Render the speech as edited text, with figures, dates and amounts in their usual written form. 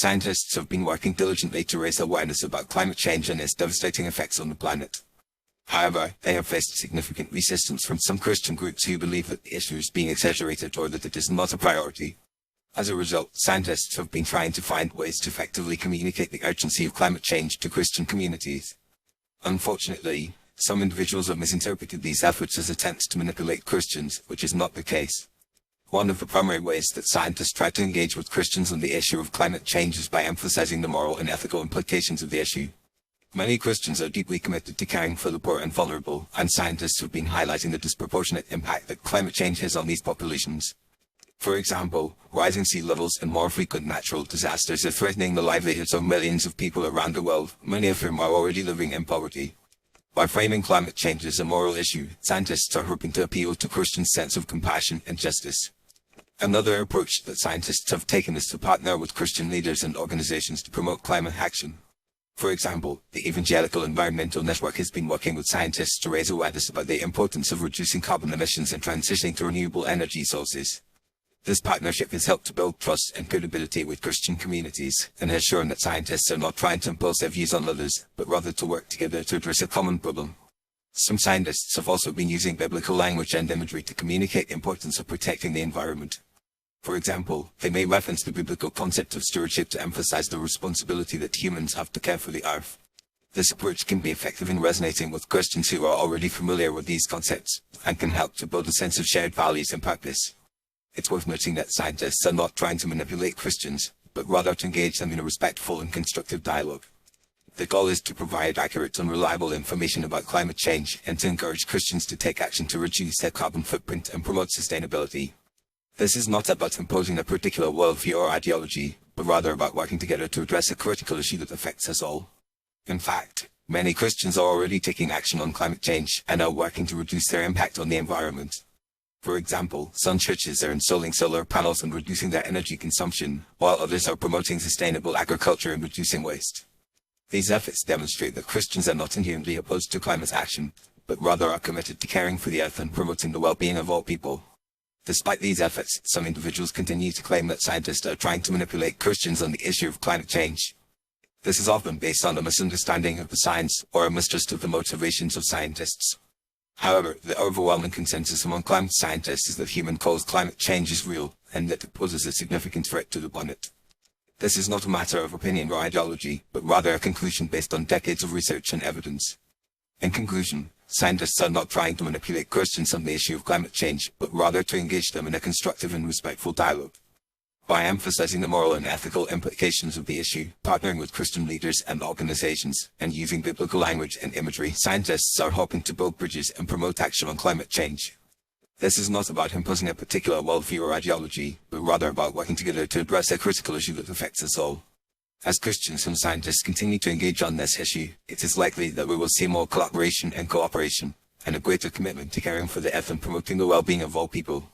Scientists have been working diligently to raise awareness about climate change and its devastating effects on the planet. However, they have faced significant resistance from some Christian groups who believe that the issue is being exaggerated or that it is not a priority. As a result, scientists have been trying to find ways to effectively communicate the urgency of climate change to Christian communities. Unfortunately, some individuals have misinterpreted these efforts as attempts to manipulate Christians, which is not the case. One of the primary ways that scientists try to engage with Christians on the issue of climate change is by emphasizing the moral and ethical implications of the issue. Many Christians are deeply committed to caring for the poor and vulnerable, and scientists have been highlighting the disproportionate impact that climate change has on these populations. For example, rising sea levels and more frequent natural disasters are threatening the livelihoods of millions of people around the world, many of whom are already living in poverty. By framing climate change as a moral issue, scientists are hoping to appeal to Christians' sense of compassion and justice. Another approach that scientists have taken is to partner with Christian leaders and organizations to promote climate action. For example, the Evangelical Environmental Network has been working with scientists to raise awareness about the importance of reducing carbon emissions and transitioning to renewable energy sources. This partnership has helped to build trust and credibility with Christian communities, and has shown that scientists are not trying to impose their views on others, but rather to work together to address a common problem. Some scientists have also been using biblical language and imagery to communicate the importance of protecting the environment. For example, they may reference the biblical concept of stewardship to emphasize the responsibility that humans have to care for the earth. This approach can be effective in resonating with Christians who are already familiar with these concepts, and can help to build a sense of shared values and purpose. It's worth noting that scientists are not trying to manipulate Christians, but rather to engage them in a respectful and constructive dialogue. The goal is to provide accurate and reliable information about climate change, and to encourage Christians to take action to reduce their carbon footprint and promote sustainability. This is not about imposing a particular worldview or ideology, but rather about working together to address a critical issue that affects us all. In fact, many Christians are already taking action on climate change and are working to reduce their impact on the environment. For example, some churches are installing solar panels and reducing their energy consumption, while others are promoting sustainable agriculture and reducing waste. These efforts demonstrate that Christians are not inherently opposed to climate action, but rather are committed to caring for the earth and promoting the well-being of all people. Despite these efforts, some individuals continue to claim that scientists are trying to manipulate Christians on the issue of climate change. This is often based on a misunderstanding of the science or a mistrust of the motivations of scientists. However, the overwhelming consensus among climate scientists is that human-caused climate change is real, and that it poses a significant threat to the planet. This is not a matter of opinion or ideology, but rather a conclusion based on decades of research and evidence. In conclusion, scientists are not trying to manipulate Christians on the issue of climate change, but rather to engage them in a constructive and respectful dialogue. By emphasizing the moral and ethical implications of the issue, partnering with Christian leaders and organizations, and using biblical language and imagery, scientists are hoping to build bridges and promote action on climate change. This is not about imposing a particular worldview or ideology, but rather about working together to address a critical issue that affects us all. As Christians and scientists continue to engage on this issue, it is likely that we will see more collaboration and cooperation, and a greater commitment to caring for the earth and promoting the well-being of all people.